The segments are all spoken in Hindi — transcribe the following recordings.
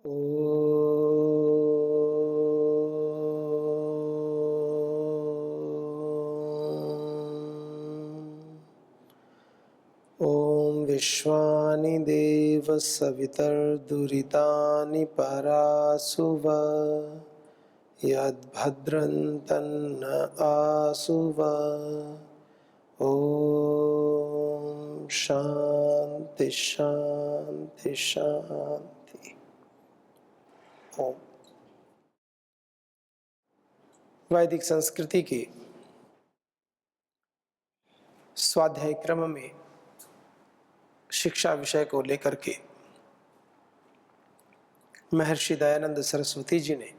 ॐ विश्वानि देव सवितर्दुरितानि परासुव यद्भद्रन्तन्न आसुव। ॐ शांति शांति शांति। ओम। वैदिक संस्कृति के स्वाध्याय क्रम में शिक्षा विषय को लेकर के महर्षि दयानंद सरस्वती जी ने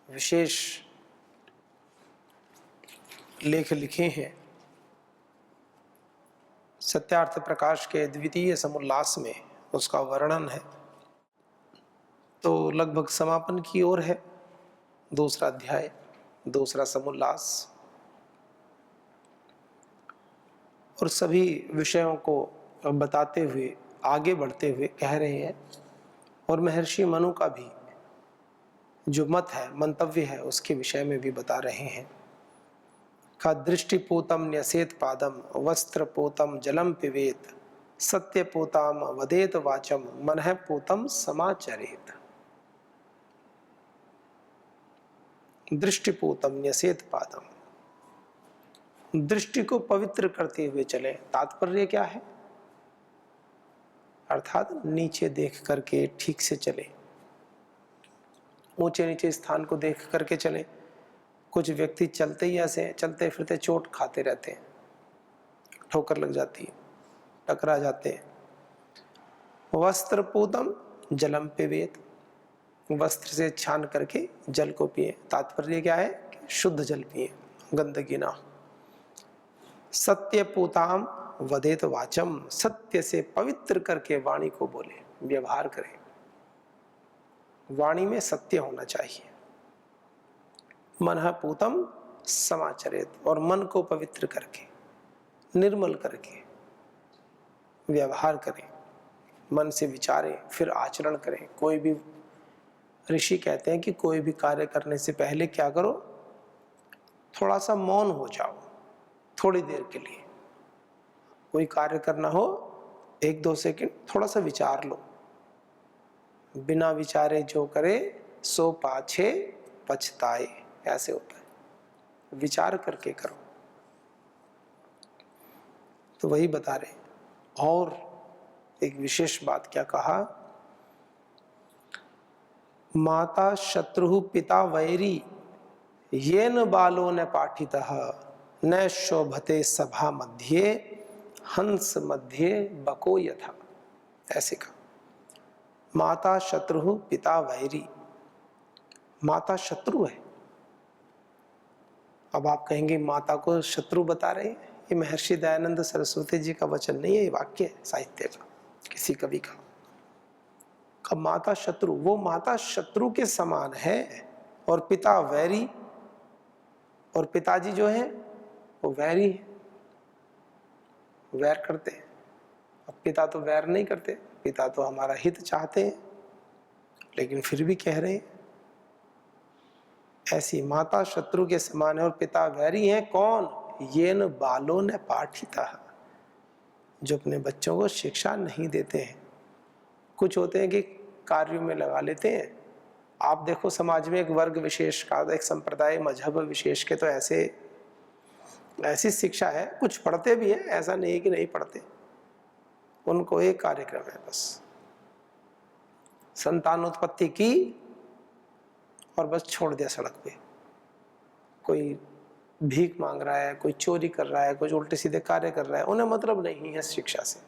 विशेष लेख लिखे हैं। सत्यार्थ प्रकाश के द्वितीय समुल्लास में उसका वर्णन है। तो लगभग समापन की ओर है दूसरा अध्याय, दूसरा समुल्लास, और सभी विषयों को बताते हुए आगे बढ़ते हुए कह रहे हैं। और महर्षि मनु का भी जो मत है, मंतव्य है, उसके विषय में भी बता रहे हैं। का दृष्टिपूतम न्यसेत पादम वस्त्रपूतम जलम पिबेत सत्यपूताम वदेत वाचम मनः पूतम समाचरेत। दृष्टिपूतम न्यसेत पादम, दृष्टि को पवित्र करते हुए चले। तात्पर्य क्या है? अर्थात नीचे देख करके ठीक से चले, ऊंचे नीचे स्थान को देख करके चले। कुछ व्यक्ति चलते ही ऐसे चलते फिरते चोट खाते रहते हैं, ठोकर लग जाती है, टकरा जाते हैं। वस्त्रपूतम जलम पिबेत, वस्त्र से छान करके जल को पिए। तात्पर्य क्या है कि शुद्ध जल पिए, गंदगी ना हो। सत्यपूताम वदेत वाचम, सत्य से पवित्र करके वाणी को बोले, व्यवहार करें। वाणी में सत्य होना चाहिए। मनः पूतम समाचरेत, और मन को पवित्र करके, निर्मल करके व्यवहार करें। मन से विचारें फिर आचरण करें। कोई भी ऋषि कहते हैं कि कोई भी कार्य करने से पहले क्या करो, थोड़ा सा मौन हो जाओ, थोड़ी देर के लिए। कोई कार्य करना हो 1-2 सेकंड थोड़ा सा विचार लो। बिना विचारे जो करे सो पाछे पछताए, ऐसे होता है। विचार करके करो। तो वही बता रहे। और एक विशेष बात क्या कहा? माता शत्रु पिता वैरी येन बालो न पाठितः न शोभते सभा मध्ये हंस मध्ये बको यथा। ऐसे कहा। माता शत्रु पिता वैरी, माता शत्रु है। अब आप कहेंगे माता को शत्रु बता रहे हैं। ये महर्षि दयानंद सरस्वती जी का वचन नहीं है, ये वाक्य है साहित्य का, किसी कवि का। कब माता शत्रु, वो माता शत्रु के समान है। और पिता वैरी, और पिताजी जो है वो वैरी है, वैर करते हैं। अब पिता तो वैर नहीं करते, पिता तो हमारा हित चाहते हैं, लेकिन फिर भी कह रहे हैं ऐसी माता शत्रु के समान है और पिता वैरी है। कौन? येन बालो न पाठिता, जो अपने बच्चों को शिक्षा नहीं देते हैं। कुछ होते हैं कि कार्यों में लगा लेते हैं। आप देखो समाज में एक वर्ग विशेष का, एक संप्रदाय मजहब विशेष के तो ऐसी शिक्षा है। कुछ पढ़ते भी हैं, ऐसा नहीं है कि नहीं पढ़ते। उनको एक कार्यक्रम है बस, संतान उत्पत्ति की और बस छोड़ दिया सड़क पे। कोई भीख मांग रहा है, कोई चोरी कर रहा है, कुछ उल्टे सीधे कार्य कर रहा है, उन्हें मतलब नहीं है शिक्षा से।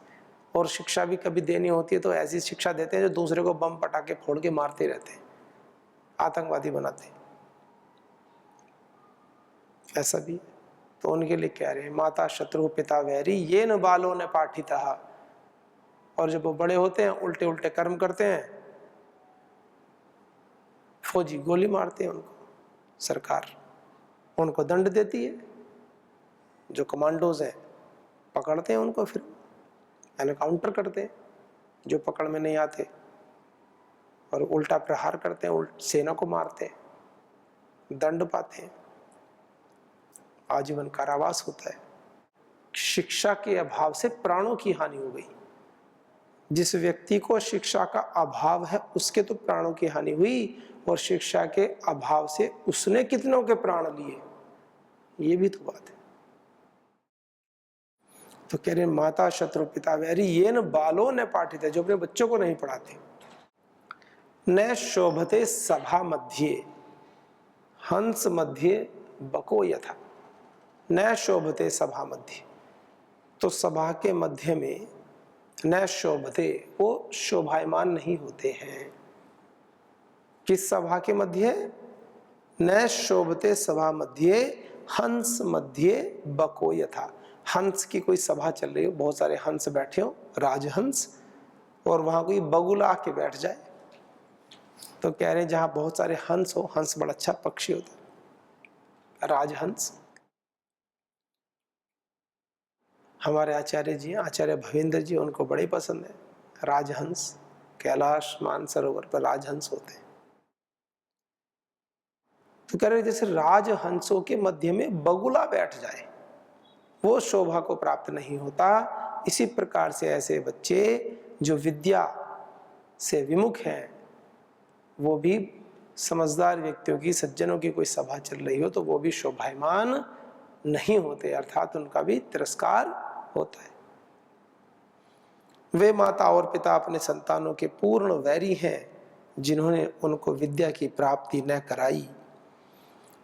और शिक्षा भी कभी देनी होती है तो ऐसी शिक्षा देते हैं जो दूसरे को बम पटाके फोड़ के मारते रहते हैं, आतंकवादी बनाते हैं। ऐसा भी। तो उनके लिए कह रहे हैं माता शत्रु पिता वैरी ये न बालो न पाठिता। और जब वो बड़े होते हैं उल्टे उल्टे कर्म करते हैं, फौजी गोली मारते हैं उनको, सरकार उनको दंड देती है। जो कमांडोज हैं पकड़ते हैं उनको, फिर एनकाउंटर करते हैं जो पकड़ में नहीं आते, और उल्टा प्रहार करते हैं, सेना को मारते हैं, दंड पाते हैं, आजीवन कारावास होता है। शिक्षा के अभाव से प्राणों की हानि हो गई। जिस व्यक्ति को शिक्षा का अभाव है उसके तो प्राणों की हानि हुई, और शिक्षा के अभाव से उसने कितनों के प्राण लिए, ये भी तो बात है। तो कह रहे माता शत्रु पिता वैरी ये न बालों ने पाठित है, जो अपने बच्चों को नहीं पढ़ाते। न शोभते सभा मध्य हंस मध्य बको यथा। न शोभते सभा मध्य, तो सभा के मध्य में न शोभते, वो शोभायमान नहीं होते हैं। किस सभा के मध्य? न शोभते सभा मध्य हंस मध्य बको यथा। हंस की कोई सभा चल रही हो, बहुत सारे हंस बैठे हो, राजहंस, और वहां कोई बगुला आके बैठ जाए, तो कह रहे हैं जहां बहुत सारे हंस हो, हंस बड़ा अच्छा पक्षी होता है, राजहंस। हमारे आचार्य जी, आचार्य भवेंद्र जी, उनको बड़े पसंद है राजहंस। कैलाश मानसरोवर पर राजहंस होते हैं। तो कह रहे जैसे राजहंसों के मध्य में बगुला बैठ जाए, वो शोभा को प्राप्त नहीं होता। इसी प्रकार से ऐसे बच्चे जो विद्या से विमुख हैं, वो भी समझदार व्यक्तियों की, सज्जनों की कोई सभा चल रही हो तो वो भी शोभायमान नहीं होते, अर्थात उनका भी तिरस्कार होता है। वे माता और पिता अपने संतानों के पूर्ण वैरी हैं, जिन्होंने उनको विद्या की प्राप्ति न कराई।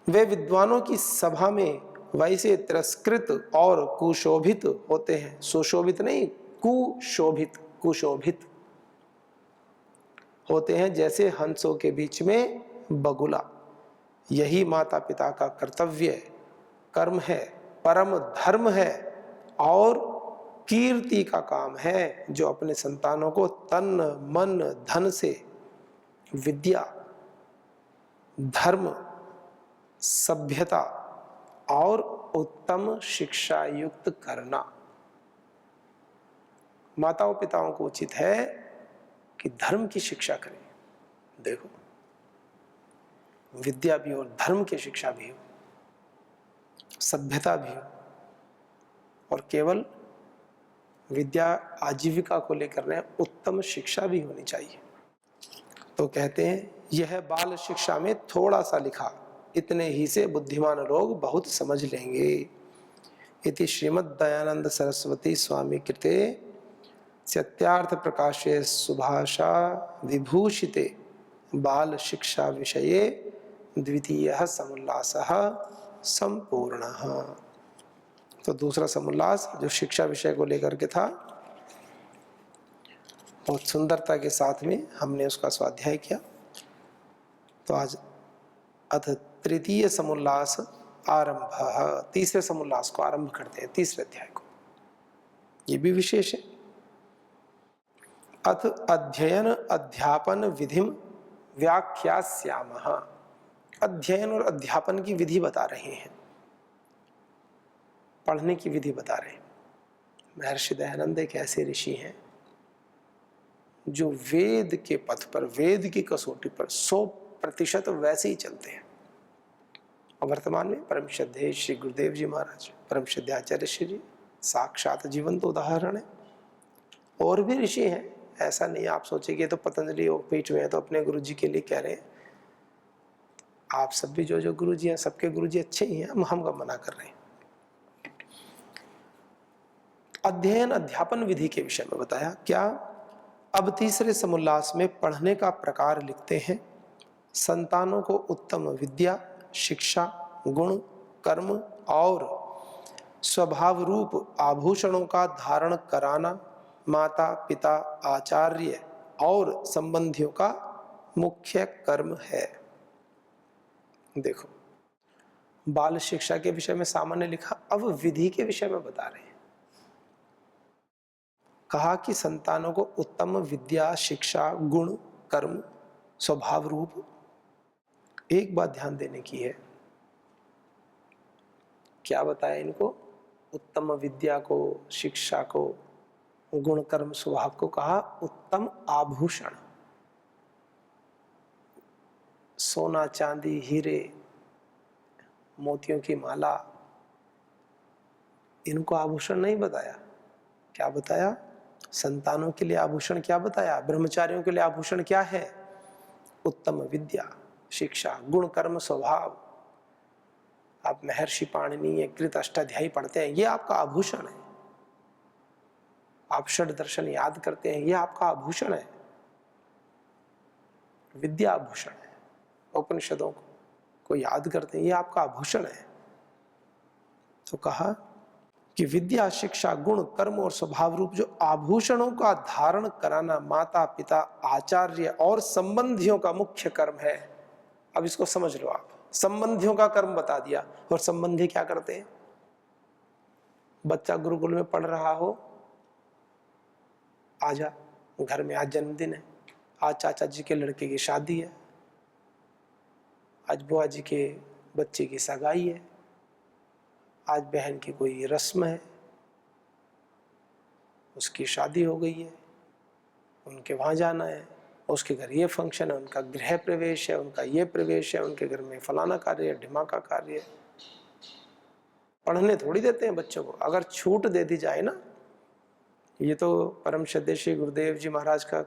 वे विद्वानों की सभा में वैसे तिरस्कृत और कुशोभित होते हैं, सुशोभित नहीं, कुशोभित, कुशोभित होते हैं जैसे हंसों के बीच में बगुला। यही माता पिता का कर्तव्य कर्म है, परम धर्म है और कीर्ति का काम है, जो अपने संतानों को तन मन धन से विद्या, धर्म, सभ्यता और उत्तम शिक्षा युक्त करना। माताओं पिताओं को उचित है कि धर्म की शिक्षा करें। देखो, विद्या भी हो, धर्म की शिक्षा भी हो, सभ्यता भी हो, और केवल विद्या आजीविका को लेकर नहीं, उत्तम शिक्षा भी होनी चाहिए। तो कहते हैं यह बाल शिक्षा में थोड़ा सा लिखा, इतने ही से बुद्धिमान लोग बहुत समझ लेंगे। इति श्रीमद् दयानंद सरस्वती स्वामी कृते सत्यार्थ प्रकाशे सुभाषा विभूषिते बाल शिक्षा विषये द्वितीयः समुल्लासः संपूर्णः। तो दूसरा समुल्लास जो शिक्षा विषय को लेकर के था, बहुत सुंदरता के साथ में हमने उसका स्वाध्याय किया। तो आज अथ तृतीय समुल्लास आरंभ, तीसरे समुल्लास को आरंभ करते हैं, तीसरे अध्याय को। ये भी विशेष है। अथ अध्ययन अध्यापन विधिम व्याख्यास्यामः। अध्ययन और अध्यापन की विधि बता रहे हैं, पढ़ने की विधि बता रहे हैं। महर्षि दयानंद एक ऐसे ऋषि हैं जो वेद के पथ पर, वेद की कसौटी पर 100% वैसे ही चलते हैं। और वर्तमान में परम श्रद्धेय श्री गुरुदेव जी महाराज, परम श्रद्धाचार्य श्री जी साक्षात जीवंत उदाहरण है। और भी ऋषि हैं, ऐसा नहीं आप सोचे कि तो पतंजलि योगपीठ में है तो अपने गुरु जी के लिए कह रहे हैं। आप सब भी जो जो गुरु जी हैं, सबके गुरु जी अच्छे ही हैं, हम कब मना कर रहे हैं। अध्ययन अध्यापन विधि के विषय में बताया क्या। अब तीसरे समुल्लास में पढ़ने का प्रकार लिखते हैं। संतानों को उत्तम विद्या, शिक्षा, गुण, कर्म और स्वभाव रूप आभूषणों का धारण कराना माता पिता, आचार्य और संबंधियों का मुख्य कर्म है। देखो, बाल शिक्षा के विषय में सामान्य लिखा, अब विधि के विषय में बता रहे हैं। कहा कि संतानों को उत्तम विद्या, शिक्षा, गुण, कर्म, स्वभाव रूप। एक बात ध्यान देने की है, क्या बताया इनको? उत्तम विद्या को, शिक्षा को, गुण, कर्म, स्वभाव को कहा उत्तम आभूषण। सोना चांदी हीरे मोतियों की माला, इनको आभूषण नहीं बताया। क्या बताया? संतानों के लिए आभूषण क्या बताया? ब्रह्मचारियों के लिए आभूषण क्या है? उत्तम विद्या, शिक्षा, गुण, कर्म, स्वभाव। आप महर्षि पाणिनि कृत अष्टाध्यायी पढ़ते हैं, ये आपका आभूषण है। आप षड दर्शन याद करते हैं, ये आपका आभूषण है। विद्या आभूषण है। उपनिषदों को याद करते हैं, ये आपका आभूषण है। तो कहा कि विद्या, शिक्षा, गुण, कर्म और स्वभाव रूप जो आभूषणों का धारण कराना माता पिता, आचार्य और संबंधियों का मुख्य कर्म है। अब इसको समझ लो आप। संबंधियों का कर्म बता दिया। और संबंधी क्या करते हैं? बच्चा गुरुकुल में पढ़ रहा हो, आजा घर में, आज जन्मदिन है, आज चाचा जी के लड़के की शादी है, आज बुआ जी के बच्चे की सगाई है, आज बहन की कोई रस्म है, उसकी शादी हो गई है, उनके वहाँ जाना है, उसके घर ये फंक्शन है, उनका गृह प्रवेश है, उनका ये प्रवेश है, उनके घर में फलाना कार्य है, ढिमाका कार्य है। पढ़ने थोड़ी देते हैं बच्चों को। अगर छूट दे दी जाए ना, ये तो परम श्रद्धेय श्री गुरुदेव जी महाराज का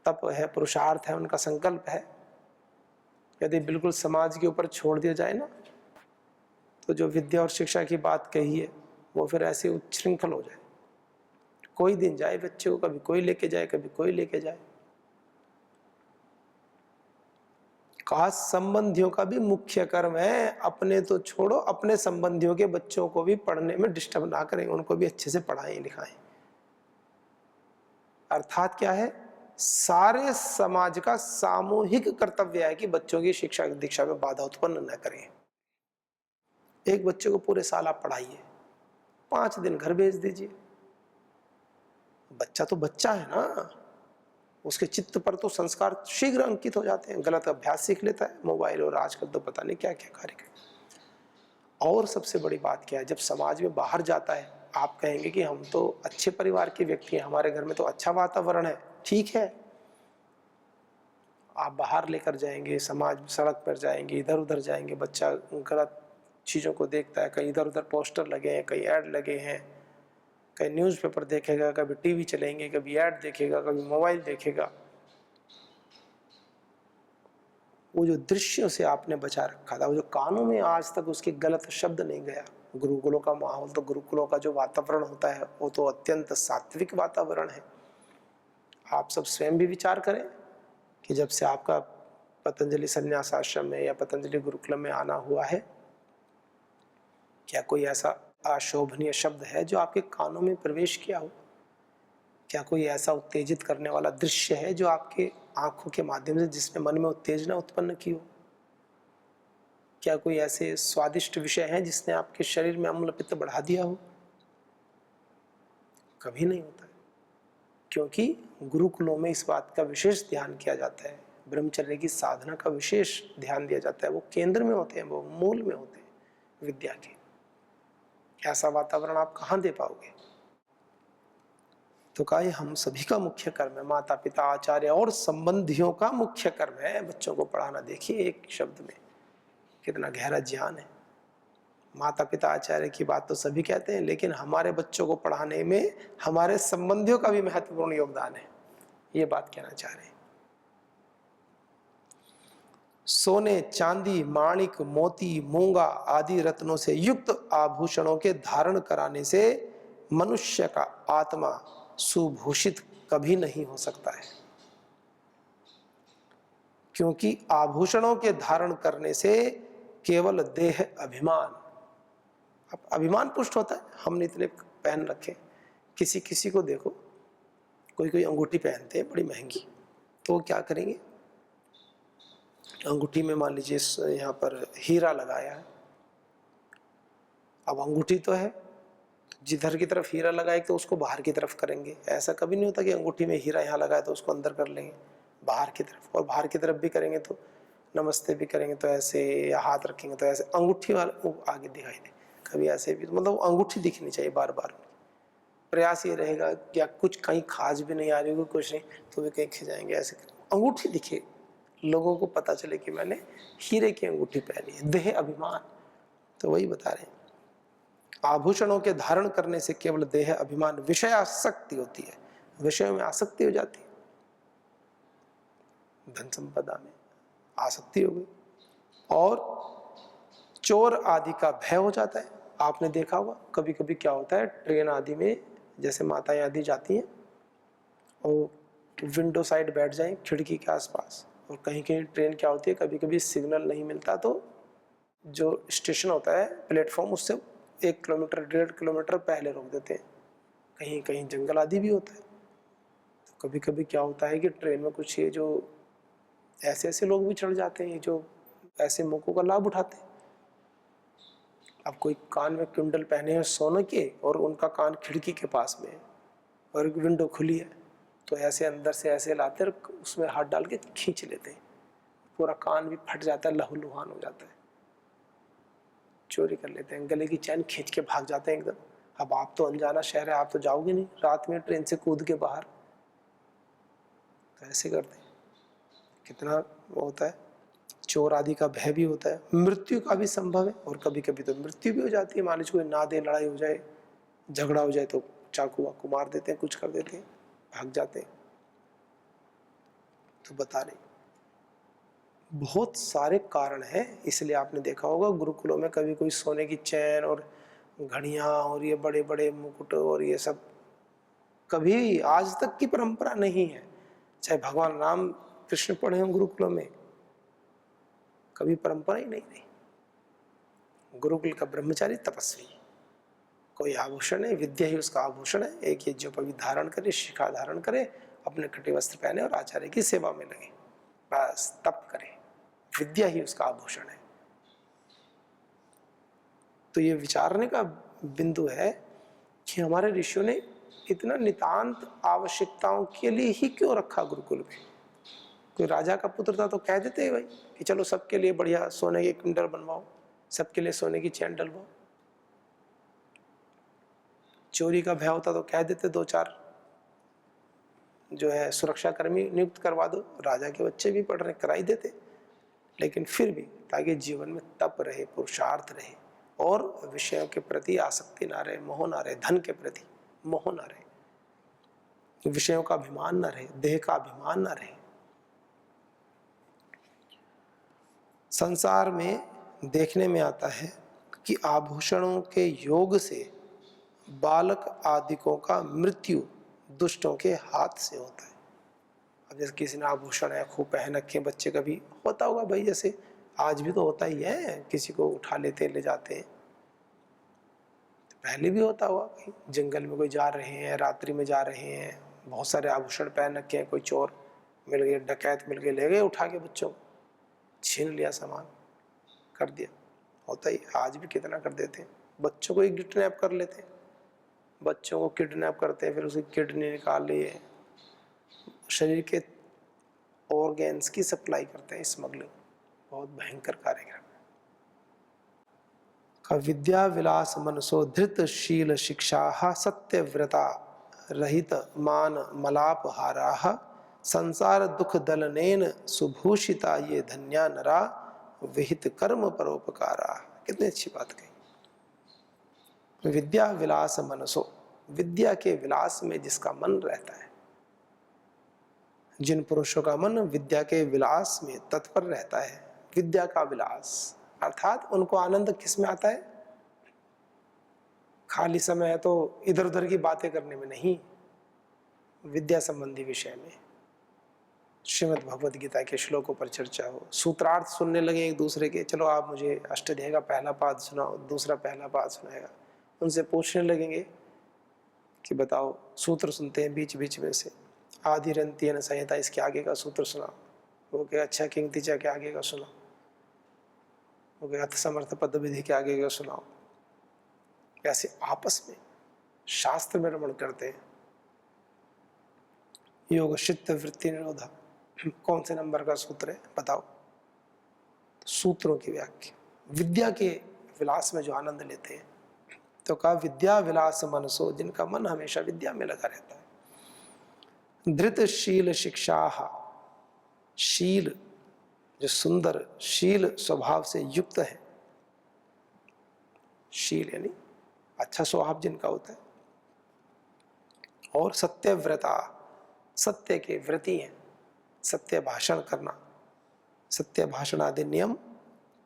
तप है, पुरुषार्थ है, उनका संकल्प है। यदि बिल्कुल समाज के ऊपर छोड़ दिया जाए ना, तो जो विद्या और शिक्षा की बात कही है वो फिर ऐसे उच्छृंखल हो जाए। कोई दिन जाए बच्चे को, कभी कोई लेके जाए, कभी कोई लेके जाए। कहा संबंधियों का भी मुख्य कर्म है। अपने तो छोड़ो, अपने संबंधियों के बच्चों को भी पढ़ने में डिस्टर्ब ना करें, उनको भी अच्छे से पढ़ाएं लिखाएं। अर्थात क्या है? सारे समाज का सामूहिक कर्तव्य है कि बच्चों की शिक्षा दीक्षा में बाधा उत्पन्न न करें। एक बच्चे को पूरे साल आप पढ़ाइए, 5 दिन घर भेज दीजिए। बच्चा तो बच्चा है ना, उसके चित्त पर तो संस्कार शीघ्र अंकित हो जाते हैं। गलत अभ्यास सीख लेता है, मोबाइल और आजकल तो पता नहीं क्या क्या कार्यक्रम। और सबसे बड़ी बात क्या है? जब समाज में बाहर जाता है, आप कहेंगे कि हम तो अच्छे परिवार के व्यक्ति हैं, हमारे घर में तो अच्छा वातावरण है। ठीक है, आप बाहर लेकर जाएंगे, समाज सड़क पर जाएंगे, इधर उधर जाएंगे, बच्चा गलत चीज़ों को देखता है। कहीं इधर उधर पोस्टर लगे हैं, कहीं ऐड लगे हैं, कहीं न्यूज़पेपर देखेगा, कभी टीवी चलेंगे, कभी ऐड देखेगा, कभी मोबाइल देखेगा। वो जो दृश्यों से आपने बचा रखा था, वो जो कानों में आज तक उसके गलत शब्द नहीं गया। गुरुकुलों का माहौल, तो गुरुकुलों का जो वातावरण होता है वो तो अत्यंत सात्विक वातावरण है। आप सब स्वयं भी विचार करें कि जब से आपका पतंजलि संन्यास आश्रम में या पतंजलि गुरुकुलम में आना हुआ है, क्या कोई ऐसा अशोभनीय शब्द है जो आपके कानों में प्रवेश किया हो? क्या कोई ऐसा उत्तेजित करने वाला दृश्य है जो आपके आंखों के माध्यम से, जिसने मन में उत्तेजना उत्पन्न की हो? क्या कोई ऐसे स्वादिष्ट विषय हैं जिसने आपके शरीर में अम्ल पित्त बढ़ा दिया हो? कभी नहीं होता है। क्योंकि गुरुकुलों में इस बात का विशेष ध्यान किया जाता है, ब्रह्मचर्य की साधना का विशेष ध्यान दिया जाता है। वो केंद्र में होते हैं, वो मूल में होते हैं विद्या के। ऐसा वातावरण आप कहाँ दे पाओगे? तो कहा हम सभी का मुख्य कर्म है, माता पिता, आचार्य और संबंधियों का मुख्य कर्म है बच्चों को पढ़ाना। देखिए एक शब्द में कितना गहरा ज्ञान है। माता पिता आचार्य की बात तो सभी कहते हैं, लेकिन हमारे बच्चों को पढ़ाने में हमारे संबंधियों का भी महत्वपूर्ण योगदान है, ये बात कहना चाह रहे हैं। सोने, चांदी, माणिक, मोती, मूंगा आदि रत्नों से युक्त आभूषणों के धारण कराने से मनुष्य का आत्मा सुभूषित कभी नहीं हो सकता है। क्योंकि आभूषणों के धारण करने से केवल देह अभिमान, अब अभिमान पुष्ट होता है। हमने इतने पहन रखे, किसी किसी को देखो, कोई कोई अंगूठी पहनते हैं बड़ी महंगी, तो वो क्या करेंगे, अंगूठी में मान लीजिए यहाँ पर हीरा लगाया है। अब अंगूठी तो है, जिधर की तरफ हीरा लगाए तो उसको बाहर की तरफ करेंगे। ऐसा कभी नहीं होता कि अंगूठी में हीरा यहाँ लगाए तो उसको अंदर कर लेंगे, बाहर की तरफ। और बाहर की तरफ भी करेंगे तो नमस्ते भी करेंगे तो ऐसे, या हाथ रखेंगे तो ऐसे, अंगूठी वाला आगे दिखाई दे, कभी ऐसे भी। मतलब अंगूठी दिखनी चाहिए बार बार। प्रयास ये रहेगा कि कुछ कहीं खाज भी नहीं आ रही होगी, कुछ नहीं तो वे कहीं खिंचाएंगे, ऐसे अंगूठी दिखे लोगों को पता चले कि मैंने हीरे की अंगूठी पहनी है, देह अभिमान। तो वही बता रहे हैं, आभूषणों के धारण करने से केवल देह अभिमान, विषय आसक्ति होती है, विषयों में आसक्ति हो जाती है, धन संपदा में आसक्ति हो गई, और चोर आदि का भय हो जाता है। आपने देखा होगा कभी कभी क्या होता है, ट्रेन आदि में जैसे माताएं आदि जाती हैं और विंडो साइड बैठ जाएं खिड़की के आसपास, और कहीं कहीं ट्रेन क्या होती है, कभी कभी सिग्नल नहीं मिलता तो जो स्टेशन होता है प्लेटफॉर्म उससे 1 किलोमीटर 1.5 किलोमीटर पहले रोक देते हैं। कहीं कहीं जंगल आदि भी होता है। तो कभी कभी क्या होता है कि ट्रेन में कुछ ये जो ऐसे लोग भी चढ़ जाते हैं जो ऐसे मौकों का लाभ उठाते हैं। अब कोई कान में कुंडल पहने हैं सोने के और उनका कान खिड़की के पास में है और एक विंडो खुली है, तो ऐसे अंदर से ऐसे लाते और उसमें हाथ डाल के खींच लेते हैं, पूरा कान भी फट जाता है, लहूलुहान हो जाता है, चोरी कर लेते हैं, गले की चैन खींच के भाग जाते हैं एकदम। अब आप तो अनजाना शहर है, आप तो जाओगे नहीं रात में ट्रेन से कूद के बाहर, तो ऐसे करते हैं। कितना वो होता है, चोर आदि का भय भी होता है, मृत्यु का भी संभव है, और कभी कभी तो मृत्यु भी हो जाती है। मान लीजिए कोई ना दे, लड़ाई हो जाए, झगड़ा हो जाए तो चाकू वाकू मार देते हैं, कुछ कर देते हैं, भाग जाते हैं। तो बता रहे बहुत सारे कारण हैं। इसलिए आपने देखा होगा गुरुकुलों में कभी कोई सोने की चैन और घड़ियां और ये बड़े बड़े मुकुट और ये सब कभी आज तक की परंपरा नहीं है। चाहे भगवान राम कृष्ण पढ़े हों गुरुकुलों में, कभी परंपरा ही नहीं रही। गुरुकुल का ब्रह्मचारी तपस्वी, कोई आभूषण है, विद्या ही उसका आभूषण है। एक ये जो पवित्र धारण करे, शिखा धारण करे, अपने कटे वस्त्र पहने और आचार्य की सेवा में लगे, बस तप करे, विद्या ही उसका आभूषण है। तो ये विचारने का बिंदु है कि हमारे ऋषियों ने इतना नितांत आवश्यकताओं के लिए ही क्यों रखा गुरुकुल में। कोई राजा का पुत्र था तो कह देते भाई कि चलो सबके लिए बढ़िया सोने के कुंडल बनवाओ, सबके लिए सोने की चैन डलवाओ। चोरी का भय होता तो कह देते 2-4 जो है सुरक्षा कर्मी नियुक्त करवा दो, राजा के बच्चे भी पढ़ रहे करा ही देते। लेकिन फिर भी ताकि जीवन में तप रहे, पुरुषार्थ रहे और विषयों के प्रति आसक्ति ना रहे, मोह ना रहे, धन के प्रति मोह ना रहे, विषयों का अभिमान ना रहे, देह का अभिमान ना रहे। संसार में देखने में आता है कि आभूषणों के योग से बालक आदिकों का मृत्यु दुष्टों के हाथ से होता है। अब जैसे किसी ने आभूषण है खूब पहन रखे, बच्चे का भी होता होगा भाई, जैसे आज भी तो होता ही है, किसी को उठा लेते ले जाते हैं, तो पहले भी होता होगा भाई, जंगल में कोई जा रहे हैं, रात्रि में जा रहे हैं, बहुत सारे आभूषण पहन रखे हैं, कोई चोर मिल गए, डकैत मिल गए, ले गए उठा के बच्चों को, छीन लिया सामान, कर दिया। होता ही आज भी कितना कर देते हैं, बच्चों को ही किडनैप कर लेते हैं, बच्चों को किडनैप करते हैं, फिर उसकी किडनी निकाल लिए, शरीर के ऑर्गेन्स की सप्लाई करते हैं, स्मगलिंग, बहुत भयंकर कार्यक्रम का। विद्या विलास मनसो धृत शील शिक्षा सत्यव्रता रहित मान मलाप हारा संसार दुख दलनेन सुभूषिता ये धन्या नरा विहित कर्म परोपकारा। कितनी अच्छी बात कही। विद्या विलास मनसो, विद्या के विलास में जिसका मन रहता है, जिन पुरुषों का मन विद्या के विलास में तत्पर रहता है, विद्या का विलास अर्थात उनको आनंद किस में आता है, खाली समय है तो इधर उधर की बातें करने में नहीं, विद्या संबंधी विषय में श्रीमद् भगवद गीता के श्लोकों पर चर्चा हो, सूत्रार्थ सुनने लगे एक दूसरे के, चलो आप मुझे अष्टाध्याय का पहला पाद सुनाओ, दूसरा पहला पाद सुनाएगा, उनसे पूछने लगेंगे कि बताओ, सूत्र सुनते हैं बीच बीच में से, आदिरंत्यन संहिता इसके आगे का सूत्र सुनाओ, वो कहे अच्छा किंगतिचा के आगे का सुनाओ, वो कहे अथ समर्थ पद विधि के आगे का सुनाओ। ऐसे आपस में शास्त्र में रमण करते हैं। योग चित्त वृत्ति निरोधा कौन से नंबर का सूत्र है बताओ। सूत्रों की व्याख्या, विद्या के विलास में जो आनंद लेते हैं, तो कहा विद्या विलास मनसो, जिनका मन हमेशा विद्या में लगा रहता है। धृत शील शिक्षा, शील जो सुंदर शील स्वभाव से युक्त है, शील यानी अच्छा स्वभाव जिनका होता है, और सत्यव्रता, सत्य के व्रती हैं, सत्य भाषण करना, सत्य भाषण आदि नियम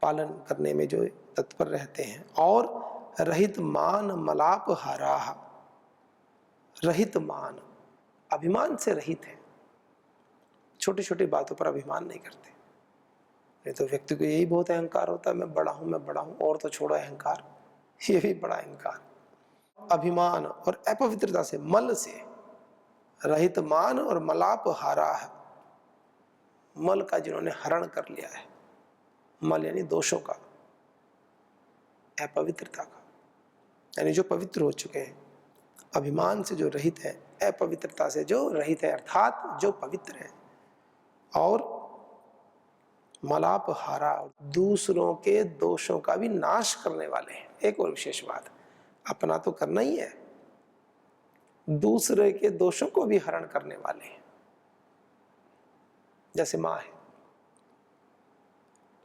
पालन करने में जो तत्पर रहते हैं, और रहित मान मलाप हाराह, रहित मान, अभिमान से रहित है, छोटी छोटी बातों पर अभिमान नहीं करते। नहीं तो व्यक्ति को यही बहुत अहंकार होता है, मैं बड़ा हूं, और तो छोड़ो अहंकार, ये भी बड़ा अहंकार। अभिमान और अपवित्रता से, मल से रहित मान और मलाप हारा है, मल का जिन्होंने हरण कर लिया है, मल यानी दोषों का, अपवित्रता का, यानी जो पवित्र हो चुके हैं, अभिमान से जो रहित है, अपवित्रता से जो रहित है, अर्थात जो पवित्र है, और मलाप हारा, दूसरों के दोषों का भी नाश करने वाले हैं। एक और विशेष बात, अपना तो करना ही है, दूसरे के दोषों को भी हरण करने वाले हैं। जैसे माँ है,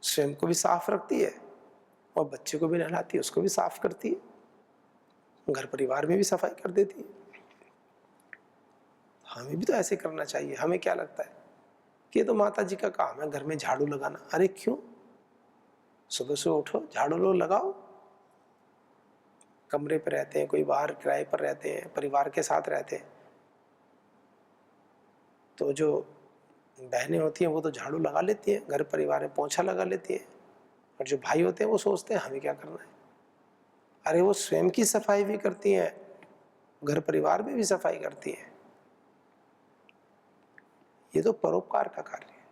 स्वयं को भी साफ रखती है और बच्चे को भी नहलाती है, उसको भी साफ करती है, घर परिवार में भी सफाई कर देती है। हमें भी तो ऐसे करना चाहिए। हमें क्या लगता है कि ये तो माता जी का काम है घर में झाड़ू लगाना। अरे क्यों, सुबह सुबह उठो, झाड़ू लो, लगाओ। कमरे पर रहते हैं, कोई बाहर किराए पर रहते हैं, परिवार के साथ रहते हैं, तो जो बहनें होती हैं वो तो झाड़ू लगा लेती हैं, घर परिवार में पोंछा लगा लेती हैं, और जो भाई होते हैं वो सोचते हैं हमें क्या करना है। अरे वो स्वयं की सफाई भी करती हैं, घर परिवार में भी सफाई करती हैं। ये तो परोपकार का कार्य है।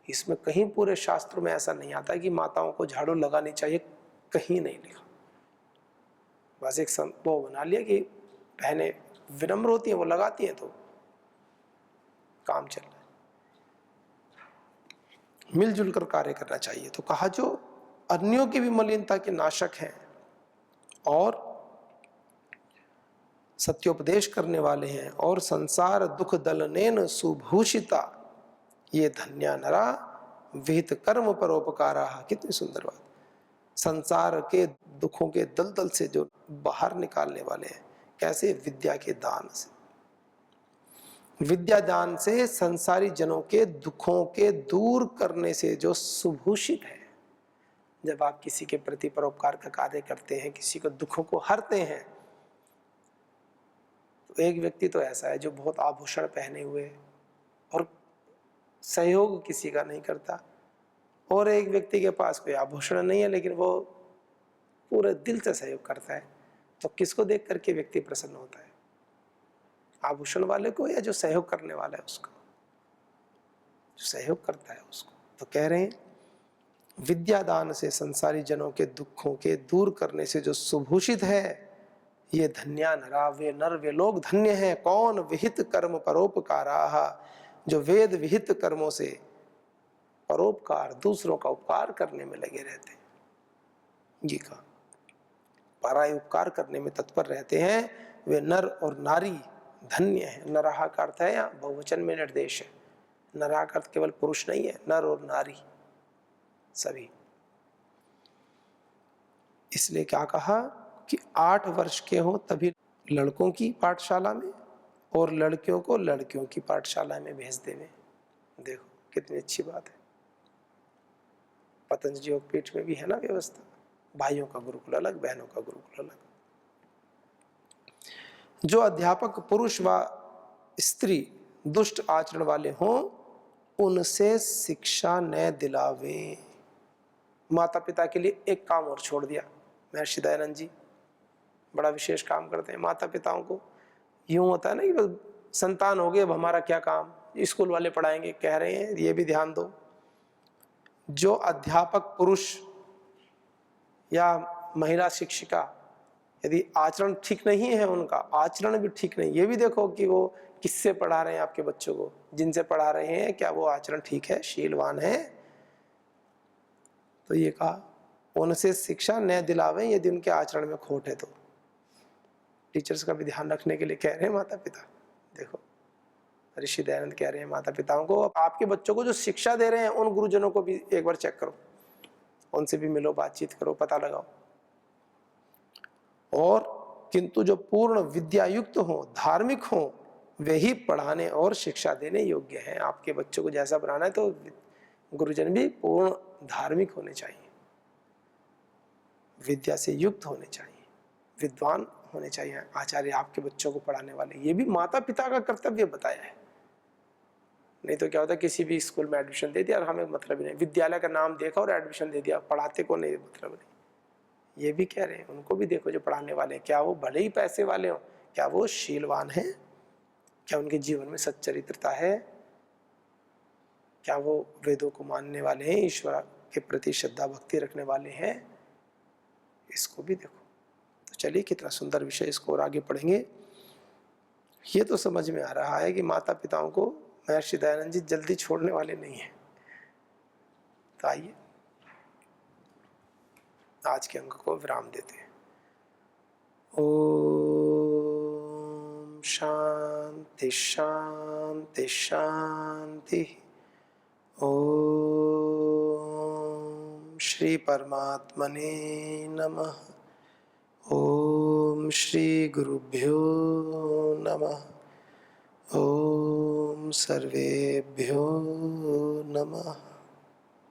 इसमें कहीं पूरे शास्त्रों में ऐसा नहीं आता कि माताओं को झाड़ू लगानी चाहिए, कहीं नहीं लिखा। बस एक वो बना लिया कि बहनें विनम्र होती हैं, वो लगाती हैं तो काम चल रहा है। मिलजुल कर कार्य करना चाहिए। तो कहा जो अन्यों की भी मलिनता के नाशक हैं और सत्योपदेश करने वाले हैं, और संसार दुख दलनेन सुभूषिता, ये धन्या नरा विहित कर्म परोपकारा। कितनी सुंदर बात। संसार के दुखों के दलदल से जो बाहर निकालने वाले हैं, कैसे? विद्या के दान से। विद्या दान से संसारी जनों के दुखों के दूर करने से जो सुभूषित है। जब आप किसी के प्रति परोपकार का कार्य करते हैं, किसी को दुखों को हरते हैं, तो एक व्यक्ति तो ऐसा है जो बहुत आभूषण पहने हुए और सहयोग किसी का नहीं करता, और एक व्यक्ति के पास कोई आभूषण नहीं है लेकिन वो पूरे दिल से सहयोग करता है। तो किसको देख करके व्यक्ति प्रसन्न होता है? आभूषण वाले को या जो सहयोग करने वाला है उसको? जो सहयोग करता है उसको। तो कह रहे हैं विद्या दान से संसारी जनों के दुखों के दूर करने से जो सुभूषित है, ये धन्या नरा, वे नर वे लोग धन्य हैं। कौन? विहित कर्म परोपकाराः, जो वेद विहित कर्मों से परोपकार, दूसरों का उपकार करने में लगे रहते हैं। जी का पराय उपकार करने में तत्पर रहते हैं, वे नर और नारी धन्य है। नरहा का अर्थ है यहाँ बहुवचन में निर्देश है। नरहा का अर्थ केवल पुरुष नहीं है, नर और नारी सभी। इसलिए क्या कहा कि 8 वर्ष के हो तभी लड़कों की पाठशाला में और लड़कियों को लड़कियों की पाठशाला में भेज देवे। देखो कितनी अच्छी बात है। पतंजलि योगपीठ में भी है ना व्यवस्था, भाइयों का गुरुकुल अलग, बहनों का गुरुकुल अलग। जो अध्यापक पुरुष व स्त्री दुष्ट आचरण वाले हों, उनसे शिक्षा न दिलावे। माता पिता के लिए एक काम और छोड़ दिया महर्षि दयानंद जी, बड़ा विशेष काम करते हैं। माता पिताओं को यूं होता है ना कि बस संतान हो गए, अब हमारा क्या काम, स्कूल वाले पढ़ाएंगे, कह रहे हैं ये भी ध्यान दो। जो अध्यापक पुरुष या महिला शिक्षिका, यदि आचरण ठीक नहीं है, उनका आचरण भी ठीक नहीं, ये भी देखो कि वो किससे पढ़ा रहे हैं आपके बच्चों को, जिनसे पढ़ा रहे हैं क्या वो आचरण ठीक है, शीलवान है। तो ये कहा उनसे शिक्षा न दिलावें यदि उनके आचरण में खोट है। तो टीचर्स का भी ध्यान रखने के लिए कह रहे हैं माता पिता। देखो ऋषि दयानंद कह रहे हैं माता पिताओं को, आपके बच्चों को जो शिक्षा दे रहे हैं उन गुरुजनों को भी एक बार चेक करो, उनसे भी मिलो, बातचीत करो, पता लगाओ। और किंतु जो पूर्ण विद्यायुक्त हो, धार्मिक हो, वे ही पढ़ाने और शिक्षा देने योग्य हैं। आपके बच्चों को जैसा बनाना है तो गुरुजन भी पूर्ण धार्मिक होने चाहिए, विद्या से युक्त होने चाहिए, विद्वान होने चाहिए आचार्य आपके बच्चों को पढ़ाने वाले। ये भी माता पिता का कर्तव्य बताया है। नहीं तो क्या होता है, किसी भी स्कूल में एडमिशन दे दिया और हमें मतलब ही नहीं, विद्यालय का नाम देखा और एडमिशन दे दिया, पढ़ाते को नहीं मतलब नहीं। ये भी कह रहे हैं उनको भी देखो जो पढ़ाने वाले हैं, क्या वो भले ही पैसे वाले हों, क्या वो शीलवान हैं, क्या उनके जीवन में सच्चरित्रता है, क्या वो वेदों को मानने वाले हैं, ईश्वर के प्रति श्रद्धा भक्ति रखने वाले हैं, इसको भी देखो। तो चलिए कितना सुंदर विषय, इसको और आगे पढ़ेंगे। ये तो समझ में आ रहा है कि माता पिताओं को महर्षि दयानंद जी जल्दी छोड़ने वाले नहीं हैं। तो आइए आज के अंक को विराम देते हैं। ओम शांति शांति शांति। ओम श्री परमात्मने नमः। ओम श्री गुरुभ्यो नमः। ओम सर्वेभ्यो नमः।